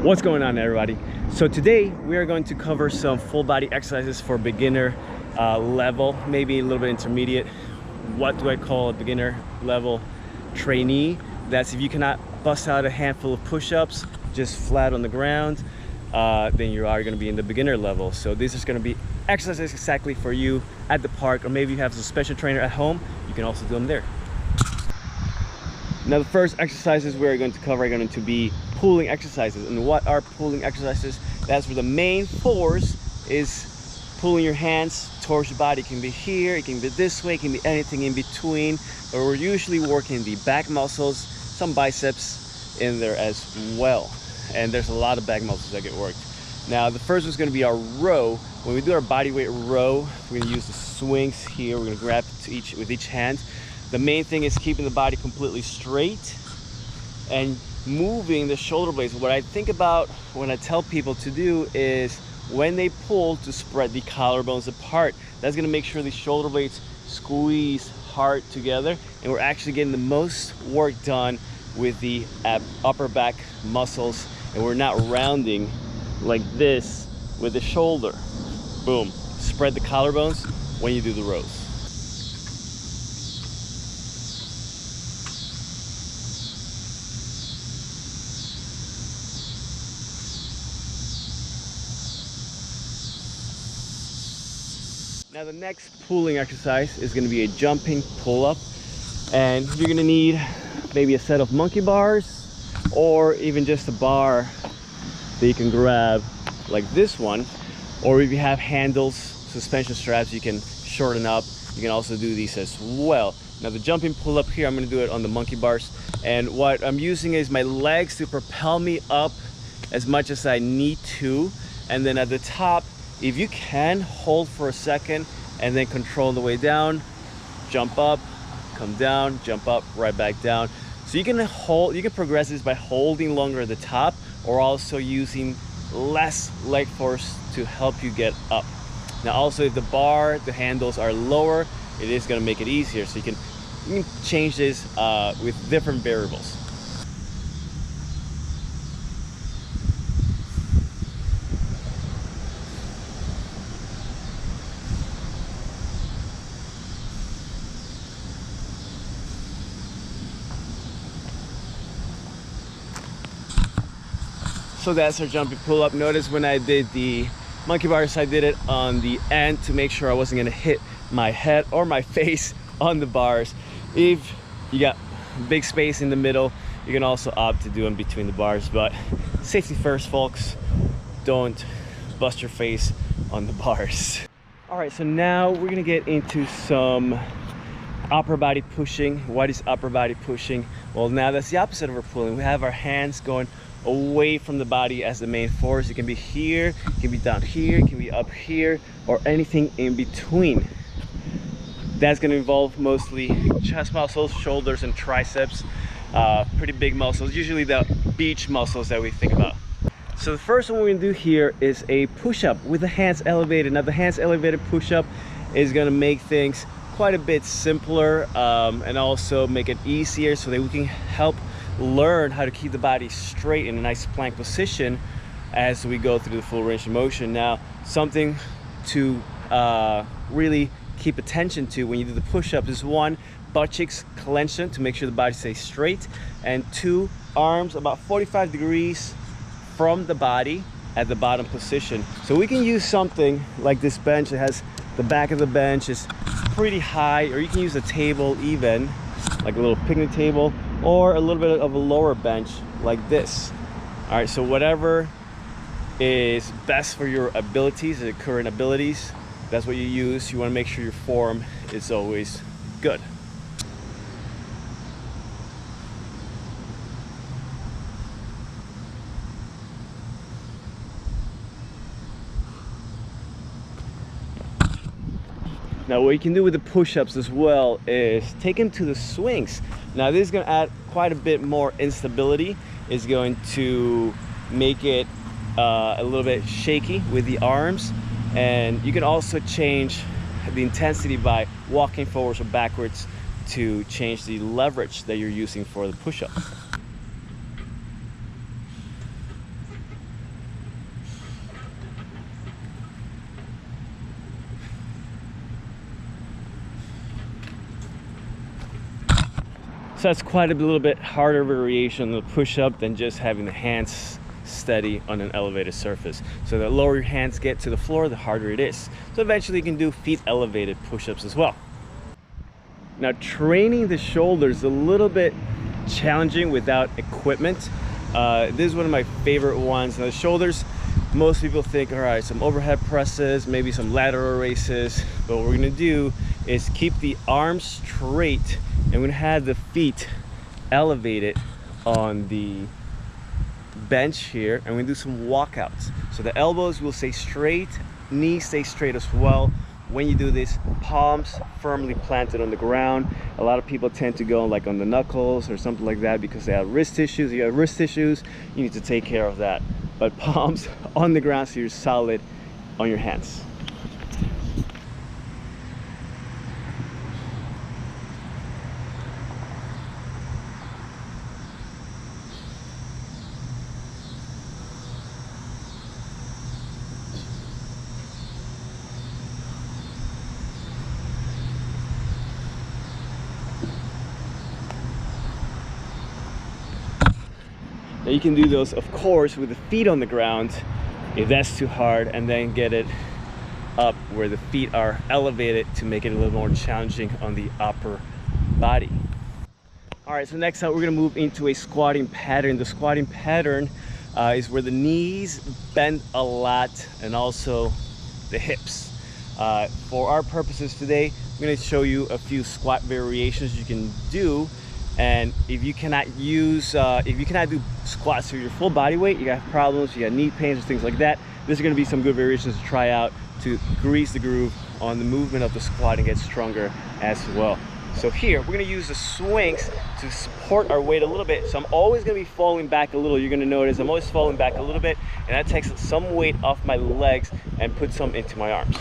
What's going on, everybody? So today we are going to cover some full body exercises for beginner level, maybe a little bit intermediate. What do I call a beginner level trainee? That's if you cannot bust out a handful of push-ups just flat on the ground, then you are going to be in the beginner level. So this is going to be exercises exactly for you at the park, or maybe you have a special trainer at home, you can also do them there. Now the first exercises we're going to cover are going to be pulling exercises. And what are pulling exercises? That's where the main force is pulling your hands towards your body. It can be here, it can be this way, it can be anything in between, but we're usually working the back muscles, some biceps in there as well, and there's a lot of back muscles that get worked. Now the first one's going to be our row. When we do our body weight row, we're going to use the swings here. We're going to grab with each hand. The main thing is keeping the body completely straight and moving the shoulder blades. What I think about when I tell people to do is when they pull, to spread the collarbones apart. That's going to make sure the shoulder blades squeeze hard together, and we're actually getting the most work done with the upper back muscles, and we're not rounding like this with the shoulder. Boom. Spread the collarbones when you do the rows. Now the next pulling exercise is going to be a jumping pull-up, and you're going to need maybe a set of monkey bars or even just a bar that you can grab like this one, or if you have handles, suspension straps, you can shorten up. You can also do these as well. Now the jumping pull-up here, I'm going to do it on the monkey bars, and what I'm using is my legs to propel me up as much as I need to, and then at the top, if you can, hold for a second and then control the way down, jump up, come down, jump up, right back down. So you can progress this by holding longer at the top, or also using less leg force to help you get up. Now also, if the handles are lower, it is going to make it easier. So you can change this with different variables. So that's our jumping pull-up. Notice when I did the monkey bars, I did it on the end to make sure I wasn't gonna hit my head or my face on the bars. If you got big space in the middle, you can also opt to do them between the bars, but safety first, folks. Don't bust your face on the bars. All right, so now we're gonna get into some upper body pushing. What is upper body pushing? Well, now that's the opposite of our pulling. We have our hands going away from the body as the main force. It can be here, it can be down here, it can be up here, or anything in between. That's going to involve mostly chest muscles, shoulders, and triceps. Pretty big muscles, usually the beach muscles that we think about. So the first one we're going to do here is a push-up with the hands elevated. Now the hands elevated push-up is going to make things quite a bit simpler, and also make it easier so that we can help learn how to keep the body straight in a nice plank position as we go through the full range of motion. Now, something to really keep attention to when you do the push-ups is 1, butt cheeks clenched to make sure the body stays straight, and 2, arms about 45 degrees from the body at the bottom position. So we can use something like this bench that has the back of the bench is pretty high, or you can use a table even, like a little picnic table, or a little bit of a lower bench like this. All right, so whatever is best for your abilities, the current abilities, that's what you use. You want to make sure your form is always good. Now what you can do with the push-ups as well is take them to the swings. Now this is going to add quite a bit more instability. It's going to make it a little bit shaky with the arms, and you can also change the intensity by walking forwards or backwards to change the leverage that you're using for the push-up. So that's quite a little bit harder variation on the push-up than just having the hands steady on an elevated surface. So the lower your hands get to the floor, the harder it is. So eventually you can do feet elevated push-ups as well. Now training the shoulders is a little bit challenging without equipment. This is one of my favorite ones. Now the shoulders, most people think, all right, some overhead presses, maybe some lateral raises, but what we're gonna do is keep the arms straight and we're gonna have the feet elevated on the bench here, and we're gonna do some walkouts. So the elbows will stay straight, knees stay straight as well. When you do this, palms firmly planted on the ground. A lot of people tend to go like on the knuckles or something like that because they have wrist issues. You have wrist issues, you need to take care of that. But palms on the ground so you're solid on your hands. Now you can do those, of course, with the feet on the ground if that's too hard, and then get it up where the feet are elevated to make it a little more challenging on the upper body. All right, so next up we're gonna move into a squatting pattern. The squatting pattern is where the knees bend a lot and also the hips. For our purposes today, I'm gonna show you a few squat variations you can do. And if you cannot do squats with your full body weight, you got problems, you got knee pains or things like that, there's going to be some good variations to try out to grease the groove on the movement of the squat and get stronger as well. So here we're going to use the swings to support our weight a little bit. So I'm always going to be falling back a little. You're going to notice I'm always falling back a little bit, and that takes some weight off my legs and puts some into my arms.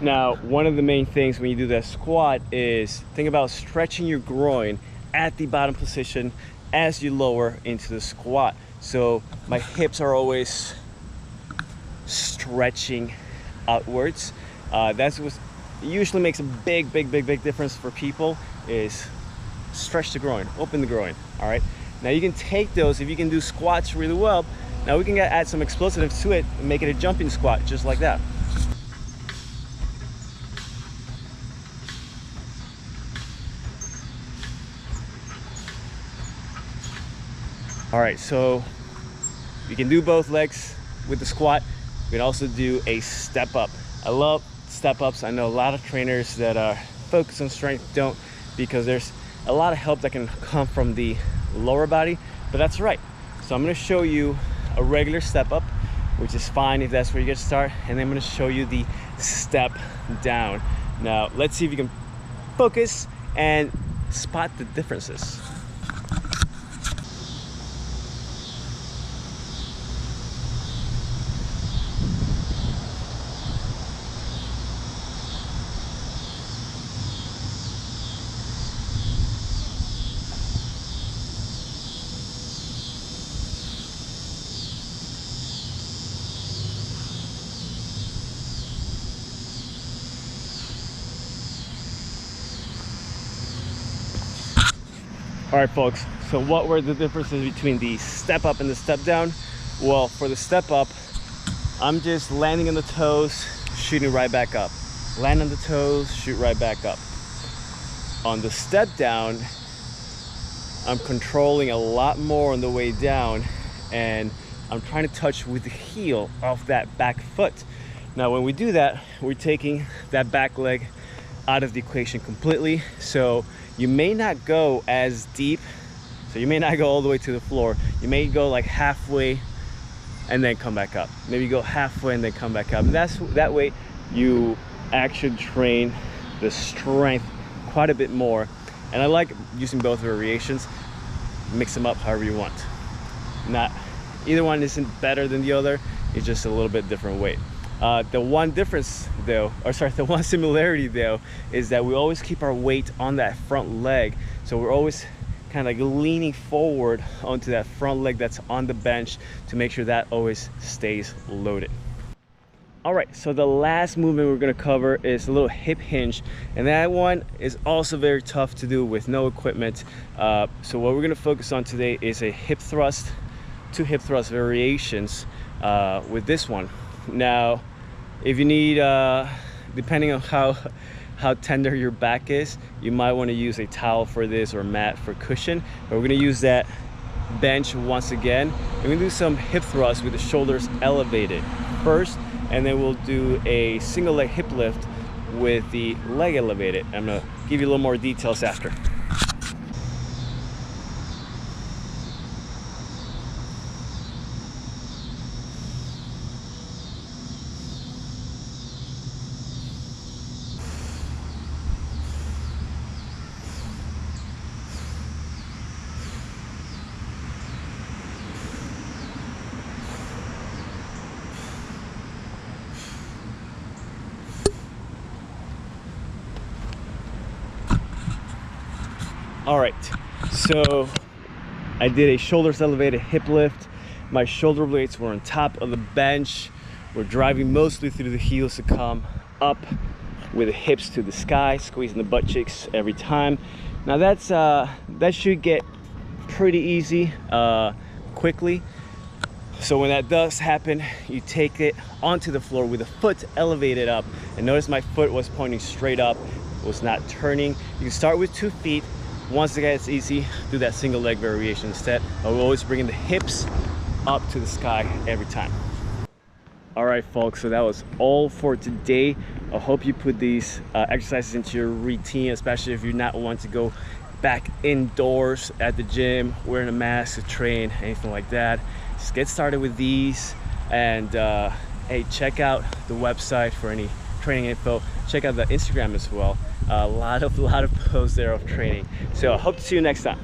Now, one of the main things when you do that squat is think about stretching your groin at the bottom position as you lower into the squat. So my hips are always stretching outwards. That's what usually makes a big difference for people, is stretch the groin, open the groin. All right. Now you can take those, if you can do squats really well, now we can add some explosives to it and make it a jumping squat just like that. All right, so you can do both legs with the squat. We can also do a step up. I love step ups. I know a lot of trainers that are focused on strength don't, because there's a lot of help that can come from the lower body, but that's right. So I'm gonna show you a regular step up, which is fine if that's where you get to start, and then I'm gonna show you the step down. Now, let's see if you can focus and spot the differences. All right, folks, so what were the differences between the step up and the step down? Well, for the step up, I'm just landing on the toes, shooting right back up. Land on the toes, shoot right back up. On the step down, I'm controlling a lot more on the way down, and I'm trying to touch with the heel of that back foot. Now, when we do that, we're taking that back leg out of the equation completely. So you may not go as deep, so you may not go all the way to the floor. You may go like halfway and then come back up. Maybe go halfway and then come back up. And that way you actually train the strength quite a bit more. And I like using both variations. Mix them up however you want. Either one isn't better than the other, it's just a little bit different weight. The one difference though, or sorry, the one similarity though, is that we always keep our weight on that front leg. So we're always kind of like leaning forward onto that front leg that's on the bench to make sure that always stays loaded. All right, so the last movement we're gonna cover is a little hip hinge, and that one is also very tough to do with no equipment. So what we're gonna focus on today is a hip thrust, 2 hip thrust variations with this one. Now, if you need, depending on how tender your back is, you might want to use a towel for this or mat for cushion, but we're gonna use that bench once again. We're gonna do some hip thrusts with the shoulders elevated first, and then we'll do a single leg hip lift with the leg elevated. I'm gonna give you a little more details after. All right, so I did a shoulders elevated hip lift. My shoulder blades were on top of the bench. We're driving mostly through the heels to come up with the hips to the sky, squeezing the butt cheeks every time. Now that should get pretty easy quickly. So when that does happen, you take it onto the floor with the foot elevated up. And notice my foot was pointing straight up, was not turning. You can start with 2 feet. Once again, it's easy, do that single leg variation instead. But we're always bringing the hips up to the sky every time. All right, folks, so that was all for today. I hope you put these exercises into your routine, especially if you're not want to go back indoors at the gym, wearing a mask to train, anything like that. Just get started with these, and hey, check out the website for any training info. Check out the Instagram as well. A lot of posts there of training. So I hope to see you next time.